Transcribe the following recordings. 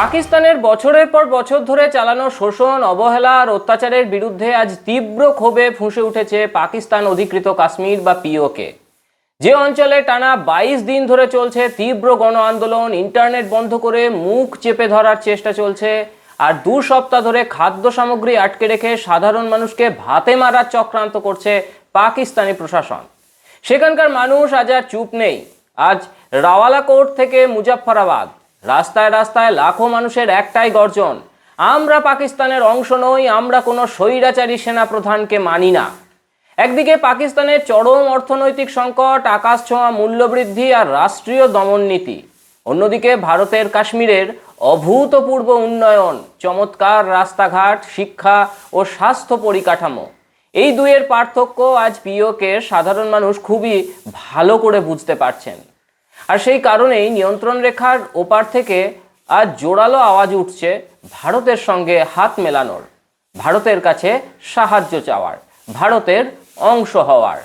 পাকিস্তানের বছরের পর বছর ধরে চালানো শোষণ, অবহেলা আর অত্যাচারের বিরুদ্ধে আজ তীব্র ক্ষোভে ফুঁসে উঠেছে পাকিস্তান অধিকৃত কাশ্মীর বা পিওকে। যে অঞ্চলে টানা 22 দিন ধরে চলছে তীব্র গণ আন্দোলন, ইন্টারনেট বন্ধ করে মুখ চেপে ধরার চেষ্টা চলছে, আর 2 সপ্তাহ ধরে খাদ্য সামগ্রী আটকে রেখে সাধারণ মানুষকে ভাতে মারার চক্রান্ত করছে পাকিস্তানি প্রশাসন। সেখানকার মানুষ আজ আর চুপ নেই। আজ রাওয়ালাকোট থেকে মুজাফফরাবাদ রাস্তায় রাস্তায় লাখো মানুষের একটাই গর্জন, আমরা পাকিস্তানের অংশ নই, আমরা কোনো স্বৈরাচারী সেনা প্রধানকে মানি না। একদিকে পাকিস্তানের চরম অর্থনৈতিক সংকট, আকাশছোঁয়া মূল্যবৃদ্ধি আর রাষ্ট্রীয় দমননীতি, অন্যদিকে ভারতের কাশ্মীরের অভূতপূর্ব উন্নয়ন, চমৎকার রাস্তাঘাট, শিক্ষা ও স্বাস্থ্য পরিকাঠামো। এই দুইয়ের পার্থক্য আজ পিওকে সাধারণ মানুষ খুবই ভালো করে বুঝতে পারছেন। আর সেই কারণেই নিয়ন্ত্রণ রেখার ওপার থেকে আজ জোরালো আওয়াজ উঠছে ভারতের সঙ্গে হাত মেলানোর, ভারতের কাছে সাহায্য চাওয়ার, ভারতের অংশ হওয়ার।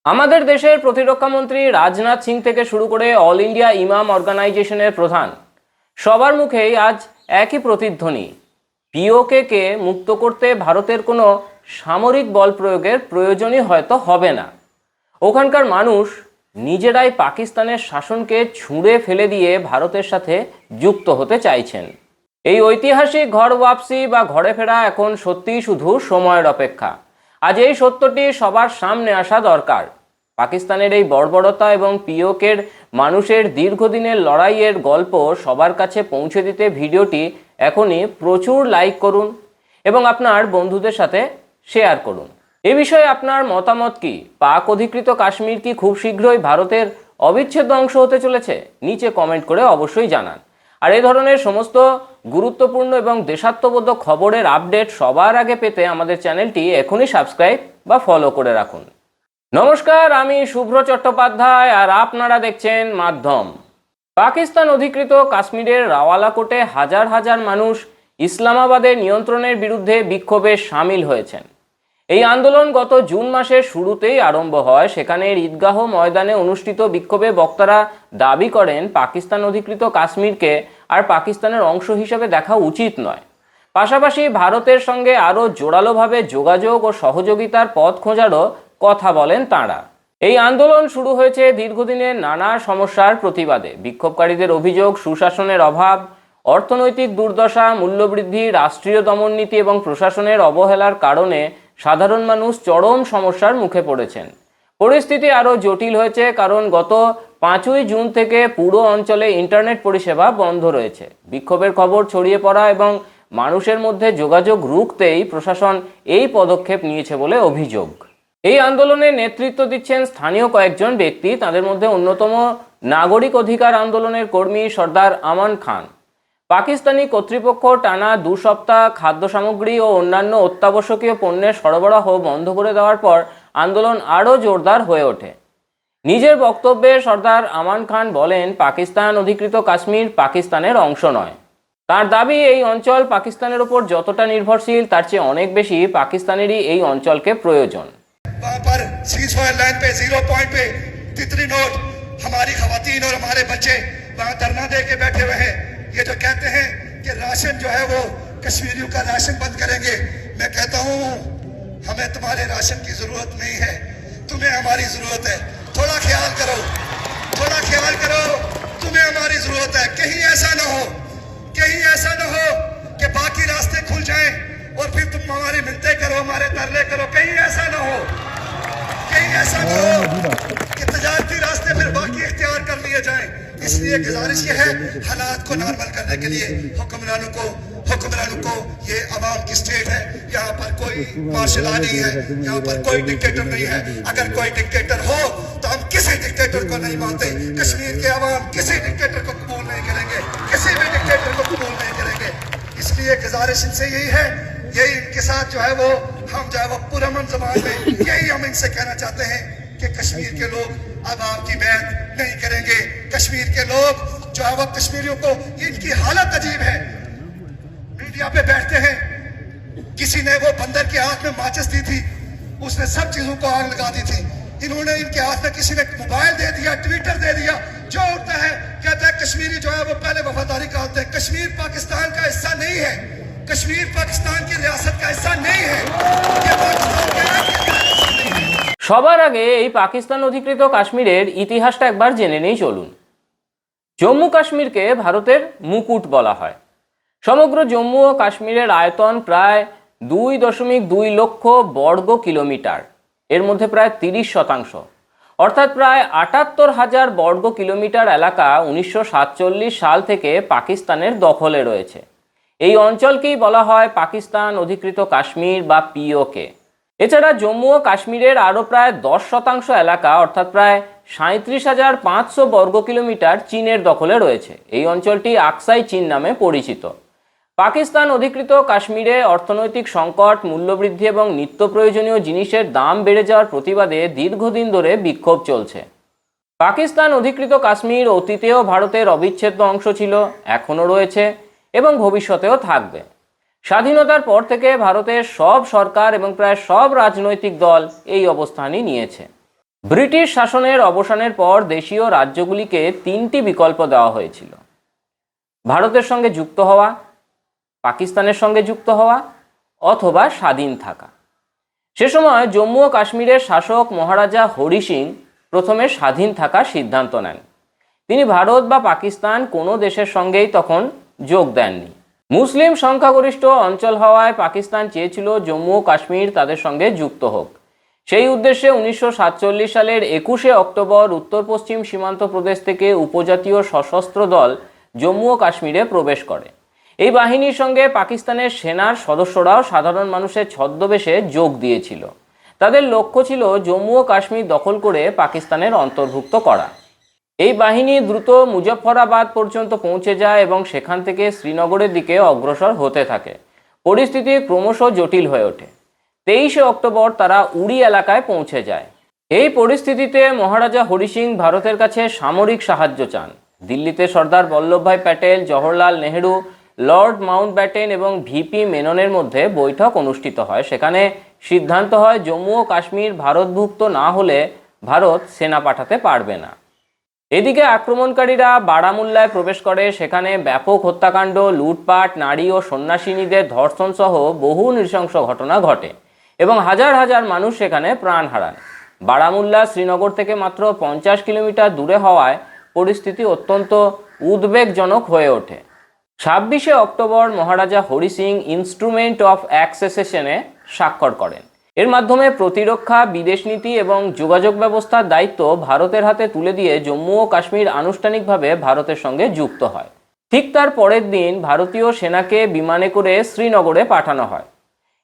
আমাদের দেশের প্রতিরক্ষামন্ত্রী রাজনাথ সিং থেকে শুরু করে অল ইন্ডিয়া ইমাম অর্গানাইজেশনের প্রধান, সবার মুখেই আজ একই প্রতিধ্বনি, পিওকে মুক্ত করতে ভারতের কোনো সামরিক বল প্রয়োগের প্রয়োজনই হয়তো হবে না। ওখানকার মানুষ নিজেরাই পাকিস্তানের শাসনকে ছুঁড়ে ফেলে দিয়ে ভারতের সাথে যুক্ত হতে চাইছেন। এই ঐতিহাসিক ঘর ওয়াপসি বা ঘরে ফেরা এখন সত্যিই শুধু সময়ের অপেক্ষা। আজ এই সত্যটি সবার সামনে আসা দরকার। পাকিস্তানের এই বর্বরতা এবং পিওকের মানুষের দীর্ঘদিনের লড়াইয়ের গল্প সবার কাছে পৌঁছে দিতে ভিডিওটি এখনই প্রচুর লাইক করুন এবং আপনার বন্ধুদের সাথে শেয়ার করুন। এ বিষয়ে আপনার মতামত কি? পাক অধিকৃত কাশ্মীর কি খুব শীঘ্রই ভারতের অবিচ্ছেদ্য অংশ হতে চলেছে? নিচে কমেন্ট করে অবশ্যই জানান। আর এই ধরনের সমস্ত গুরুত্বপূর্ণ এবং দেশাত্মবোধক খবরের আপডেট সবার আগে পেতে আমাদের চ্যানেলটি এখনই সাবস্ক্রাইব বা ফলো করে রাখুন। নমস্কার, আমি শুভ্র চট্টোপাধ্যায় আর আপনারা দেখছেন মাধ্যম। পাকিস্তান অধিকৃত কাশ্মীরের রাওয়ালাকোটে হাজার হাজার মানুষ ইসলামাবাদের নিয়ন্ত্রণের বিরুদ্ধে বিক্ষোভে সামিল হয়েছেন। এই আন্দোলন গত জুন মাসের শুরুতেই আরম্ভ হয়। সেখানের ঈদগাহ ময়দানে অনুষ্ঠিত বিক্ষোভে বক্তারা দাবি করেন পাকিস্তান অধিকৃত কাশ্মীরকে আর পাকিস্তানের অংশ হিসেবে দেখা উচিত নয়। পাশাপাশি ভারতের সঙ্গে আরও জোরালোভাবে যোগাযোগ ও সহযোগিতার পথ খোঁজারও কথা বলেন তাঁরা। এই আন্দোলন শুরু হয়েছে দীর্ঘদিনের নানা সমস্যার প্রতিবাদে। বিক্ষোভকারীদের অভিযোগ, সুশাসনের অভাব, অর্থনৈতিক দুর্দশা, মূল্যবৃদ্ধি, রাষ্ট্রীয় দমননীতি এবং প্রশাসনের অবহেলার কারণে সাধারণ মানুষ চরম সমস্যার মুখে পড়েছেন। পরিস্থিতি আরও জটিল হয়েছে কারণ গত 5ই জুন থেকে পুরো অঞ্চলে ইন্টারনেট পরিষেবা বন্ধ রয়েছে। বিক্ষোভের খবর ছড়িয়ে পড়া এবং মানুষের মধ্যে যোগাযোগ রুখতেই প্রশাসন এই পদক্ষেপ নিয়েছে বলে অভিযোগ। এই আন্দোলনে নেতৃত্ব দিচ্ছেন স্থানীয় কয়েকজন ব্যক্তি। তাদের মধ্যে অন্যতম নাগরিক অধিকার আন্দোলনের কর্মী সর্দার আমান খান। পাকিস্তানি কর্তৃপক্ষ টানা 2 সপ্তাহ খাদ্য সামগ্রী ও অন্যান্য অত্যাবশ্যকীয় পণ্যের সরবরাহ বন্ধ করে দেওয়ার পর আন্দোলন আরও জোরদার হয়ে ওঠে। নিজের বক্তব্যে সর্দার আমান খান বলেন, পাকিস্তান অধিকৃত কাশ্মীর পাকিস্তানের অংশ নয়। তার দাবি, এই অঞ্চল পাকিস্তানের উপর যতটা নির্ভরশীল তার চেয়ে অনেক বেশি পাকিস্তানেরই এই অঞ্চলকে প্রয়োজন। ये जो कहते हैं कि राशन जो है वो कश्मीरियों का राशन बंद करेंगे, मैं कहता हूँ हमें तुम्हारे राशन की जरूरत नहीं है, तुम्हें हमारी जरूरत है। थोड़ा ख्याल करो, थोड़ा ख्याल करो, तुम्हें हमारी जरूरत है। कहीं ऐसा न हो, कहीं ऐसा न हो कि बाकी रास्ते खुल जाएं और फिर तुम हमारी मिन्नतें करो, हमारे तरले करो। कहीं ऐसा न हो, कहीं ऐसा न हो कि तजारती रास्ते फिर बाकी इख्तियार कर लिए जाएं। इसलिए गुजारिश ये है, हालात को नॉर्मल करने के लिए हुक्मरानों को ये अवाम की स्टेट है, यहाँ पर कोई मार्शल लॉ नहीं है, यहाँ पर कोई डिक्टेटर नहीं है। अगर कोई डिक्टेटर हो तो हम किसी डिक्टेटर को नहीं मानते। कश्मीर के अवाम किसी डिक्टेटर को कबूल नहीं करेंगे, किसी भी डिक्टेटर को कबूल नहीं करेंगे। इसलिए गुजारिश इनसे यही है, यही इनके साथ जो है वो हम जो है वो पुरअमन ज़बान में यही हम इनसे कहना चाहते हैं कि कश्मीर के लोग अब आपकी बैत नहीं करेंगे। कश्मीर के लोग जो है वो कश्मीरियों को, इनकी हालत अजीब है। मीडिया पे बैठते हैं, किसी ने वो बंदर के हाथ में माचिस दी थी, उसने सब चीजों को आग लगा दी थी। इन्होंने इनके हाथ में किसी ने मोबाइल दे दिया, ट्विटर दे दिया, जो उठता है कहता है कश्मीरी जो है वो पहले वफादारी करते हैं। कश्मीर पाकिस्तान का हिस्सा नहीं है, कश्मीर पाकिस्तान की रियासत का हिस्सा नहीं है, ये पाकिस्तान का हिस्सा नहीं है। সবার আগে এই পাকিস্তান অধিকৃত কাশ্মীরের ইতিহাসটা একবার জেনে নেই চলুন। জম্মু কাশ্মীরকে ভারতের মুকুট বলা হয়। সমগ্র জম্মু ও কাশ্মীরের আয়তন প্রায় 2.2 লক্ষ বর্গ কিলোমিটার, এর মধ্যে প্রায় 30%, অর্থাৎ প্রায় 78,000 বর্গ কিলোমিটার এলাকা 1947 সাল থেকে পাকিস্তানের দখলে রয়েছে। এই অঞ্চলকেই বলা হয় পাকিস্তান অধিকৃত কাশ্মীর বা পিওকে। এছাড়া জম্মু ও কাশ্মীরের আরও প্রায় 10% এলাকা অর্থাৎ প্রায় 37,500 বর্গ কিলোমিটার চীনের দখলে রয়েছে। এই অঞ্চলটি আকসাই চীন নামে পরিচিত। পাকিস্তান অধিকৃত কাশ্মীরে অর্থনৈতিক সংকট, মূল্যবৃদ্ধি এবং নিত্য প্রয়োজনীয় জিনিসের দাম বেড়ে যাওয়ার প্রতিবাদে দীর্ঘদিন ধরে বিক্ষোভ চলছে। পাকিস্তান অধিকৃত কাশ্মীর অতীতেও ভারতের অবিচ্ছেদ্য অংশ ছিল, এখনও রয়েছে এবং ভবিষ্যতেও থাকবে। স্বাধীনতার পর থেকে ভারতের সব সরকার এবং প্রায় সব রাজনৈতিক দল এই অবস্থানই নিয়েছে। ব্রিটিশ শাসনের অবসানের পর দেশীয় রাজ্যগুলিকে 3টি বিকল্প দেওয়া হয়েছিল: ভারতের সঙ্গে যুক্ত হওয়া, পাকিস্তানের সঙ্গে যুক্ত হওয়া অথবা স্বাধীন থাকা। সে সময় জম্মু ও কাশ্মীরের শাসক মহারাজা হরি সিং প্রথমে স্বাধীন থাকার সিদ্ধান্ত নেন। তিনি ভারত বা পাকিস্তান কোনো দেশের সঙ্গেই তখন যোগ দেননি। মুসলিম সংখ্যাগরিষ্ঠ অঞ্চল হওয়ায় পাকিস্তান চেয়েছিল জম্মু ও কাশ্মীর তাদের সঙ্গে যুক্ত হোক। সেই উদ্দেশ্যে 1947 সালের 21শে অক্টোবর উত্তর পশ্চিম সীমান্ত প্রদেশ থেকে উপজাতীয় সশস্ত্র দল জম্মু ও কাশ্মীরে প্রবেশ করে। এই বাহিনীর সঙ্গে পাকিস্তানের সেনার সদস্যরাও সাধারণ মানুষের ছদ্মবেশে যোগ দিয়েছিল। তাদের লক্ষ্য ছিল জম্মু ও কাশ্মীর দখল করে পাকিস্তানের অন্তর্ভুক্ত করা। এই বাহিনী দ্রুত মুজফ্ফরাবাদ পর্যন্ত পৌঁছে যায় এবং সেখান থেকে শ্রীনগরের দিকে অগ্রসর হতে থাকে। পরিস্থিতি ক্রমশ জটিল হয়ে ওঠে। 23শে অক্টোবর তারা উড়ি এলাকায় পৌঁছে যায়। এই পরিস্থিতিতে মহারাজা হরি সিং ভারতের কাছে সামরিক সাহায্য চান। দিল্লিতে সর্দার বল্লভভাই প্যাটেল, জওহরলাল নেহেরু, লর্ড মাউন্টব্যাটেন এবং ভিপি মেননের মধ্যে বৈঠক অনুষ্ঠিত হয়। সেখানে সিদ্ধান্ত হয় জম্মু ও কাশ্মীর ভারতভুক্ত না হলে ভারত সেনা পাঠাতে পারবে না। এদিকে আক্রমণকারীরা বারামুল্লায় প্রবেশ করে। সেখানে ব্যাপক হত্যাকাণ্ড, লুটপাট, নারী ও সন্ন্যাসিনীদের ধর্ষণ সহ বহু নৃশংস ঘটনা ঘটে এবং হাজার হাজার মানুষ সেখানে প্রাণ হারান। বারামুল্লা শ্রীনগর থেকে মাত্র 50 কিলোমিটার দূরে হওয়ায় পরিস্থিতি অত্যন্ত উদ্বেগজনক হয়ে ওঠে। 26শে অক্টোবর মহারাজা হরি সিং ইনস্ট্রুমেন্ট অফ অ্যাক্সেসেশনে স্বাক্ষর করেন। এর মাধ্যমে প্রতিরক্ষা, বিদেশ নীতি এবং যোগাযোগ ব্যবস্থার দায়িত্ব ভারতের হাতে তুলে দিয়ে জম্মু ও কাশ্মীর আনুষ্ঠানিকভাবে ভারতের সঙ্গে যুক্ত হয়। ঠিক তার পরের দিন ভারতীয় সেনাকে বিমানে করে শ্রীনগরে পাঠানো হয়।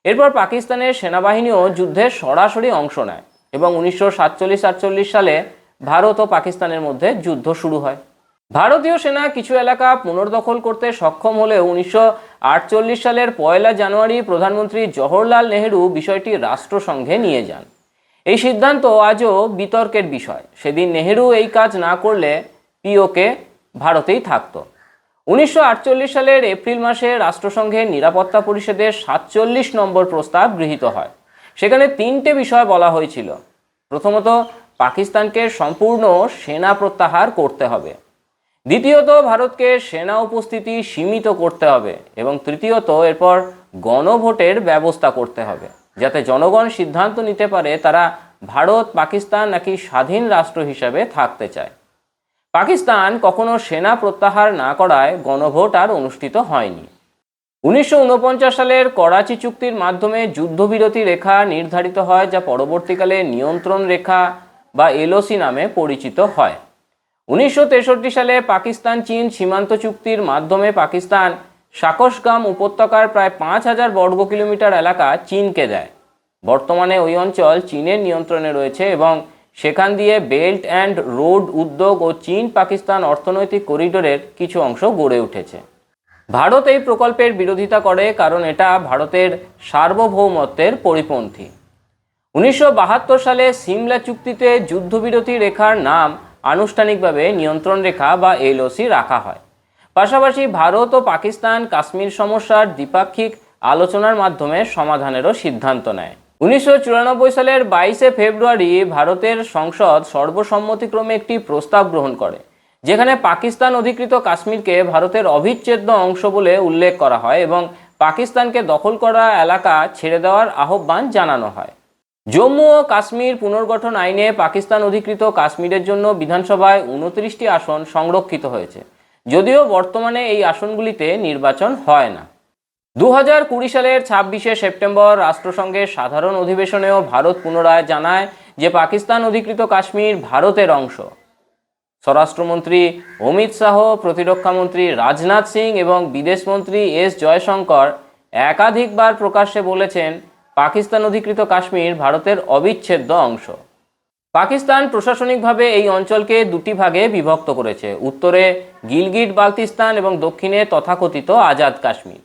এরপর পাকিস্তানের সেনাবাহিনীও যুদ্ধে সরাসরি অংশ নেয় এবং 1947-48 সালে ভারত ও পাকিস্তানের মধ্যে যুদ্ধ শুরু হয়। ভারতীয় সেনা কিছু এলাকা পুনর্দখল করতে সক্ষম হলেও 1948 সালের 1 জানুয়ারি প্রধানমন্ত্রী জওহরলাল নেহেরু বিষয়টি রাষ্ট্রসংঘে নিয়ে যান। এই সিদ্ধান্ত আজও বিতর্কের বিষয়। সেদিন নেহেরু এই কাজ না করলে পিওকে ভারতেই থাকত। 1948 সালের এপ্রিল মাসে রাষ্ট্রসংঘের নিরাপত্তা পরিষদের 47 নম্বর প্রস্তাব গৃহীত হয়। সেখানে 3টে বিষয় বলা হয়েছিল। প্রথমত, পাকিস্তানকে সম্পূর্ণ সেনা প্রত্যাহার করতে হবে। দ্বিতীয়ত, ভারতকে সেনা উপস্থিতি সীমিত করতে হবে এবং তৃতীয়ত, এরপর গণভোটের ব্যবস্থা করতে হবে যাতে জনগণ সিদ্ধান্ত নিতে পারে তারা ভারত, পাকিস্তান নাকি স্বাধীন রাষ্ট্র হিসাবে থাকতে চায়। পাকিস্তান কখনো সেনা প্রত্যাহার না করায় গণভোট আর অনুষ্ঠিত হয়নি। 1949 সালের করাচি চুক্তির মাধ্যমে যুদ্ধবিরতি রেখা নির্ধারিত হয়, যা পরবর্তীকালে নিয়ন্ত্রণ রেখা বা এলওসি নামে পরিচিত হয়। 1963 সালে পাকিস্তান চীন সীমান্ত চুক্তির মাধ্যমে পাকিস্তান সাকসগাম উপত্যকার প্রায় 5000 বর্গ কিলোমিটার এলাকা চীনকে দেয়। বর্তমানে ওই অঞ্চল চীনের নিয়ন্ত্রণে রয়েছে এবং সেখান দিয়ে বেল্ট অ্যান্ড রোড উদ্যোগ ও চীন পাকিস্তান অর্থনৈতিক করিডোরের কিছু অংশ গড়ে উঠেছে। ভারত এই প্রকল্পের বিরোধিতা করে কারণ এটা ভারতের সার্বভৌমত্বের পরিপন্থী। 1972 সালে সিমলা চুক্তিতে যুদ্ধবিরতি রেখার নাম আনুষ্ঠানিকভাবে নিয়ন্ত্রণ রেখা বা এলওসি রাখা হয়। পাশাপাশি ভারত ও পাকিস্তান কাশ্মীর সমস্যার দ্বিপাক্ষিক আলোচনার মাধ্যমে সমাধানেরও সিদ্ধান্ত নেয়। 1994 সালের 22 ফেব্রুয়ারি ভারতের সংসদ সর্বসম্মতিক্রমে একটি প্রস্তাব গ্রহণ করে, যেখানে পাকিস্তান অধিকৃত কাশ্মীরকে ভারতের অবিচ্ছেদ্য অংশ বলে উল্লেখ করা হয় এবং পাকিস্তানকে দখল করা এলাকা ছেড়ে দেওয়ার আহ্বান জানানো হয়। জম্মু ও কাশ্মীর পুনর্গঠন আইনে পাকিস্তান অধিকৃত কাশ্মীরের জন্য বিধানসভায় 29টি আসন সংরক্ষিত হয়েছে, যদিও বর্তমানে এই আসনগুলিতে নির্বাচন হয় না। 2020 সালের 26শে সেপ্টেম্বর রাষ্ট্রসংঘের সাধারণ অধিবেশনেও ভারত পুনরায় জানায় যে পাকিস্তান অধিকৃত কাশ্মীর ভারতের অংশ। স্বরাষ্ট্রমন্ত্রী অমিত শাহ, প্রতিরক্ষামন্ত্রী রাজনাথ সিং এবং বিদেশমন্ত্রী এস জয়শঙ্কর একাধিকবার প্রকাশ্যে বলেছেন পাকিস্তান অধিকৃত কাশ্মীর ভারতের অবিচ্ছেদ্য অংশ। পাকিস্তান প্রশাসনিকভাবে এই অঞ্চলকে দুটি ভাগে বিভক্ত করেছে, উত্তরে গিলগিট বালতিস্তান এবং দক্ষিণে তথাকথিত আজাদ কাশ্মীর।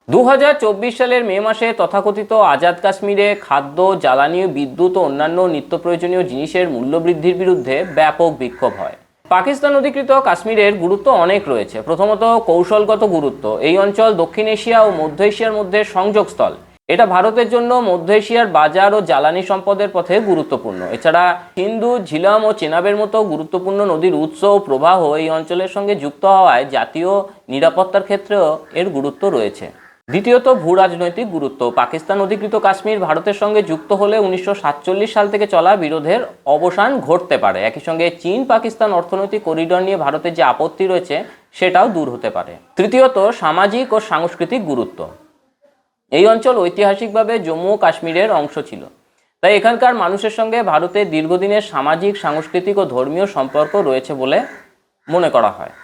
2024 সালের মে মাসে তথাকথিত আজাদ কাশ্মীরে খাদ্য, জ্বালানি, বিদ্যুৎ ও অন্যান্য নিত্য প্রয়োজনীয় জিনিসের মূল্যবৃদ্ধির বিরুদ্ধে ব্যাপক বিক্ষোভ হয়। পাকিস্তান অধিকৃত কাশ্মীরের গুরুত্ব অনেক রয়েছে। প্রথমত কৌশলগত গুরুত্ব। এই অঞ্চল দক্ষিণ এশিয়া ও মধ্য এশিয়ার মধ্যে সংযোগস্থল। এটা ভারতের জন্য মধ্য এশিয়ার বাজার ও জ্বালানি সম্পদের পথে গুরুত্বপূর্ণ। এছাড়া সিন্ধু, ঝিলাম ও চেনাবের মতো গুরুত্বপূর্ণ নদীর উৎস ও প্রবাহ এই অঞ্চলের সঙ্গে যুক্ত হওয়ায় জাতীয় নিরাপত্তার ক্ষেত্রেও এর গুরুত্ব রয়েছে। দ্বিতীয়ত ভূ রাজনৈতিক গুরুত্ব। পাকিস্তান অধিকৃত কাশ্মীর ভারতের সঙ্গে যুক্ত হলে 1947 সাল থেকে চলা বিরোধের অবসান ঘটতে পারে। একই সঙ্গে চীন পাকিস্তান অর্থনৈতিক করিডর নিয়ে ভারতের যে আপত্তি রয়েছে সেটাও দূর হতে পারে। তৃতীয়ত সামাজিক ও সাংস্কৃতিক গুরুত্ব। এই অঞ্চল ঐতিহাসিকভাবে জম্মু ও কাশ্মীরের অংশ ছিল, তাই এখানকার মানুষের সঙ্গে ভারতের দীর্ঘদিনের সামাজিক, সাংস্কৃতিক ও ধর্মীয় সম্পর্ক রয়েছে বলে মনে করা হয়।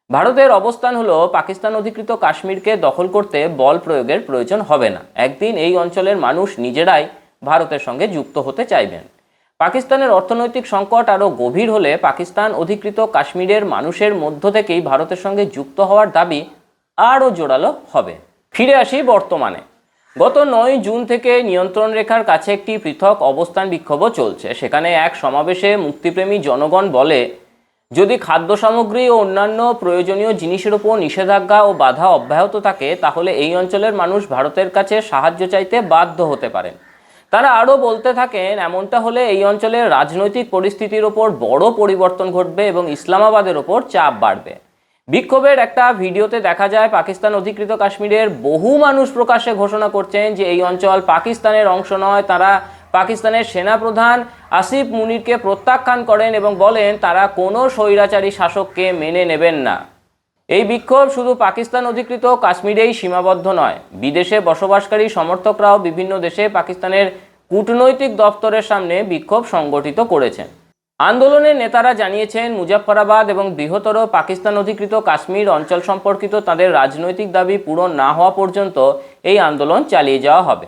ভারতের অবস্থান হলো পাকিস্তান অধিকৃত কাশ্মীরকে দখল করতে বল প্রয়োগের প্রয়োজন হবে না। একদিন এই অঞ্চলের মানুষ নিজেরাই ভারতের সঙ্গে যুক্ত হতে চাইবেন। পাকিস্তানের অর্থনৈতিক সংকট আরও গভীর হলে পাকিস্তান অধিকৃত কাশ্মীরের মানুষের মধ্য থেকেই ভারতের সঙ্গে যুক্ত হওয়ার দাবি আরও জোরালো হবে। ফিরে আসি বর্তমানে। গত 9 জুন থেকে নিয়ন্ত্রণ রেখার কাছে একটি পৃথক অবস্থান বিক্ষোভও চলছে। সেখানে এক সমাবেশে মুক্তিপ্রেমী জনগণ বলে, যদি খাদ্য সামগ্রী ও অন্যান্য প্রয়োজনীয় জিনিসের উপর নিষেধাজ্ঞা ও বাধা অব্যাহত থাকে তাহলে এই অঞ্চলের মানুষ ভারতের কাছে সাহায্য চাইতে বাধ্য হতে পারেন। তারা আরও বলতে থাকেন, এমনটা হলে এই অঞ্চলের রাজনৈতিক পরিস্থিতির ওপর বড় পরিবর্তন ঘটবে এবং ইসলামাবাদের ওপর চাপ বাড়বে। বিক্ষোভের একটা ভিডিওতে দেখা যায় পাকিস্তান অধিকৃত কাশ্মীরের বহু মানুষ প্রকাশ্যে ঘোষণা করছেন যে এই অঞ্চল পাকিস্তানের অংশ নয়। তারা পাকিস্তানের সেনাপ্রধান আসিফ মুনিরকে প্রত্যাখ্যান করেন এবং বলেন তারা কোনো স্বৈরাচারী শাসককে মেনে নেবেন না। এই বিক্ষোভ শুধু পাকিস্তান অধিকৃত কাশ্মীরেই সীমাবদ্ধ নয়, বিদেশে বসবাসকারী সমর্থকরাও বিভিন্ন দেশে পাকিস্তানের কূটনৈতিক দপ্তরের সামনে বিক্ষোভ সংগঠিত করেছেন। আন্দোলনের নেতারা জানিয়েছেন মুজাফফরাবাদ এবং বৃহত্তর পাকিস্তান অধিকৃত কাশ্মীর অঞ্চল সম্পর্কিত তাদের রাজনৈতিক দাবি পূরণ না হওয়া পর্যন্ত এই আন্দোলন চালিয়ে যাওয়া হবে।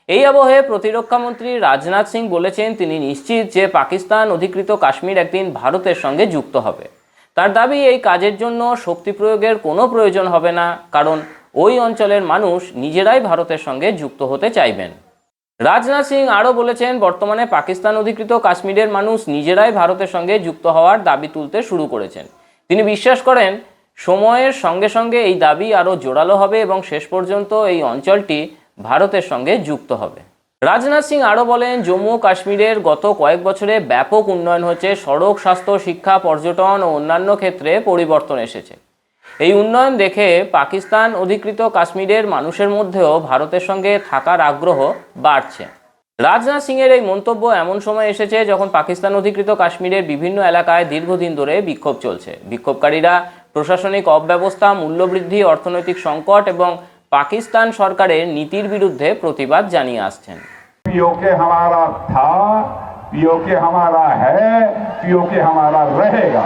এই আবহে প্রতিরক্ষামন্ত্রী রাজনাথ সিং বলেছেন তিনি নিশ্চিত যে পাকিস্তান অধিকৃত কাশ্মীর একদিন ভারতের সঙ্গে যুক্ত হবে। তার দাবি এই কাজের জন্য শক্তি প্রয়োগের কোনো প্রয়োজন হবে না, কারণ ওই অঞ্চলের মানুষ নিজেরাই ভারতের সঙ্গে যুক্ত হতে চাইবেন। রাজনাথ সিং আরও বলেছেন বর্তমানে পাকিস্তান অধিকৃত কাশ্মীরের মানুষ নিজেরাই ভারতের সঙ্গে যুক্ত হওয়ার দাবি তুলতে শুরু করেছেন। তিনি বিশ্বাস করেন সময়ের সঙ্গে সঙ্গে এই দাবি আরও জোরালো হবে এবং শেষ পর্যন্ত এই অঞ্চলটি ভারতের সঙ্গে যুক্ত হবে। রাজনাথ সিং আরও বলেন জম্মু ও কাশ্মীরের গত কয়েক বছরে ব্যাপক উন্নয়ন হচ্ছে। সড়ক, স্বাস্থ্য, শিক্ষা, পর্যটন ও অন্যান্য ক্ষেত্রে পরিবর্তন এসেছে। এই উন্নয়ন দেখে পাকিস্তান অধিকৃত কাশ্মীরের মানুষের মধ্যেও ভারতের সঙ্গে থাকার আগ্রহ বাড়ছে। রাজনাথ সিংয়ের এই মন্তব্য এমন সময় এসেছে যখন পাকিস্তান অধিকৃত কাশ্মীরের বিভিন্ন এলাকায় দীর্ঘদিন ধরে বিক্ষোভ চলছে। বিক্ষোভকারীরা প্রশাসনিক অব্যবস্থা, মূল্যবৃদ্ধি, অর্থনৈতিক সংকট এবং পাকিস্তান সরকারের নীতির বিরুদ্ধে প্রতিবাদ জানিয়ে আসছেন। पीओके हमारा था, पीओके हमारा है, पीओके हमारा रहेगा।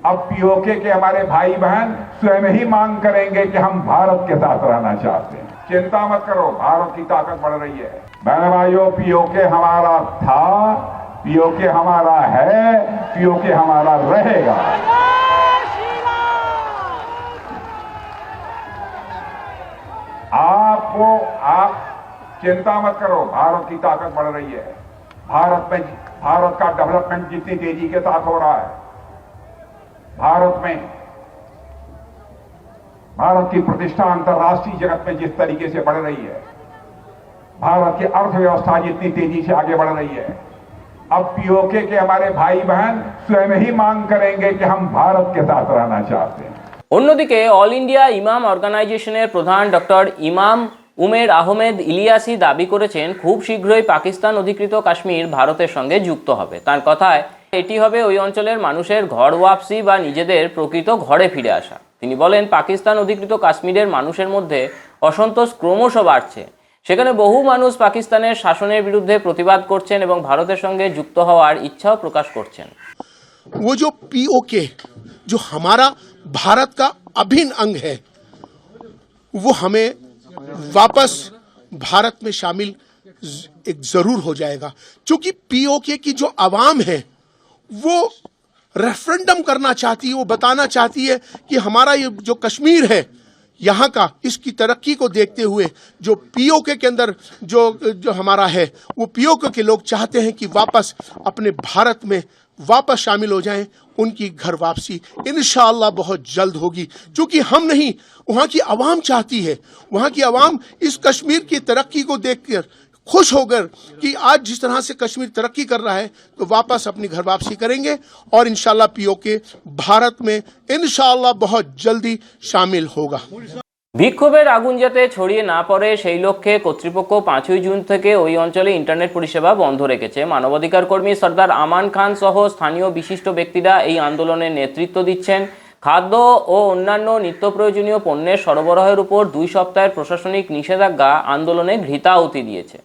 अब पीओके के हमारे भाई बहन स्वयं ही मांग करेंगे कि हम भारत के साथ रहना चाहते हैं। चिंता मत करो, भारत की ताकत बढ़ रही है। बहन भाइयों, पीओके हमारा था, पीओके हमारा है, पीओके हमारा रहेगा। आप चिंता मत करो, भारत की ताकत बढ़ रही है। भारत में भारत का डेवलपमेंट जितनी तेजी के साथ हो रहा है, भारत की प्रतिष्ठा अंतर्राष्ट्रीय जगत में जिस तरीके से बढ़ रही है, भारत की अर्थव्यवस्था जितनी तेजी से आगे बढ़ रही है, अब पीओके के हमारे भाई बहन स्वयं ही मांग करेंगे कि हम भारत के साथ रहना चाहते हैं। অন্যদিকে অল ইন্ডিয়া ইমাম অর্গানাইজেশনের প্রধান ডক্টর ইমাম উমের আহমেদ ইলিয়াসি দাবি করেছেন খুব শীঘ্রই পাকিস্তান অধিকৃত কাশ্মীর ভারতের সঙ্গে যুক্ত হবে। তার কথায় এটি হবে ওই অঞ্চলের মানুষের ঘর ওয়াপসি বা নিজেদের প্রকৃত ঘরে ফিরে আসা। তিনি বলেন পাকিস্তান অধিকৃত কাশ্মীরের মানুষের মধ্যে অসন্তোষ ক্রমশ বাড়ছে। সেখানে বহু মানুষ পাকিস্তানের শাসনের বিরুদ্ধে প্রতিবাদ করছেন এবং ভারতের সঙ্গে যুক্ত হওয়ার ইচ্ছাও প্রকাশ করছেন। वो जो पीओके जो हमारा भारत का अभिन्न अंग है, वो हमें वापस भारत में शामिल एक जरूर हो जाएगा, क्योंकि पीओके की जो आवाम है वो रेफरेंडम करना चाहती है, वो बताना चाहती है कि हमारा ये जो कश्मीर है यहाँ का, इसकी तरक्की को देखते हुए जो पीओके के अंदर जो हमारा है, वो पीओके के लोग चाहते हैं कि वापस अपने भारत में वापस शामिल हो जाएं। उनकी घर वापसी इंशाअल्लाह बहुत जल्द होगी, क्योंकि हम नहीं, वहाँ की आवाम चाहती है। वहाँ की आवाम इस कश्मीर की तरक्की को देखकर खुश होकर कि आज जिस तरह से कश्मीर तरक्की कर रहा है, तो वापस अपनी घर वापसी करेंगे और इंशाअल्लाह पीओके भारत में इंशाअल्लाह बहुत जल्दी शामिल होगा। বিক্ষোভের আগুন যাতে ছড়িয়ে না পড়ে সেই লক্ষ্যে কর্তৃপক্ষ 5ই জুন থেকে ওই অঞ্চলে ইন্টারনেট পরিষেবা বন্ধ রেখেছে। মানবাধিকার কর্মী সর্দার আমান খান সহ স্থানীয় বিশিষ্ট ব্যক্তিরা এই আন্দোলনের নেতৃত্ব দিচ্ছেন। খাদ্য ও অন্যান্য নিত্য প্রয়োজনীয় পণ্যের সরবরাহের উপর 2 সপ্তাহের প্রশাসনিক নিষেধাজ্ঞা আন্দোলনে ঘৃতাহুতি দিয়েছে।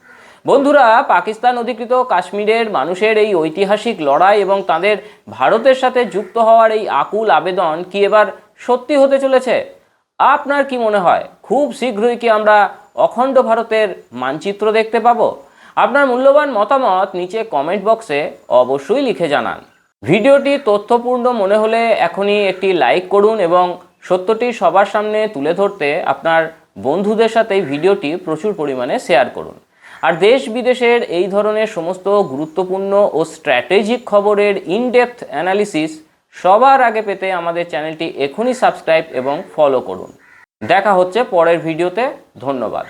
বন্ধুরা, পাকিস্তান অধিকৃত কাশ্মীরের মানুষের এই ঐতিহাসিক লড়াই এবং তাদের ভারতের সাথে যুক্ত হওয়ার এই আকুল আবেদন কি এবার সত্যি হতে চলেছে? আপনার কি মনে হয় খুব শীঘ্রই কি আমরা অখণ্ড ভারতের মানচিত্র দেখতে পাবো? আপনার মূল্যবান মতামত নিচে কমেন্ট বক্সে অবশ্যই লিখে জানান। ভিডিওটি তথ্যপূর্ণ মনে হলে এখনই একটি লাইক করুন এবং সত্যটি সবার সামনে তুলে ধরতে আপনার বন্ধুদের সাথে ভিডিওটি প্রচুর পরিমাণে শেয়ার করুন। আর দেশ বিদেশের এই ধরনের সমস্ত গুরুত্বপূর্ণ ও স্ট্র্যাটেজিক খবরের ইনডেপথ অ্যানালিসিস সবার আগে পেতে আমাদের চ্যানেলটি এখনই সাবস্ক্রাইব এবং ফলো করুন। দেখা হচ্ছে পরের ভিডিওতে। ধন্যবাদ।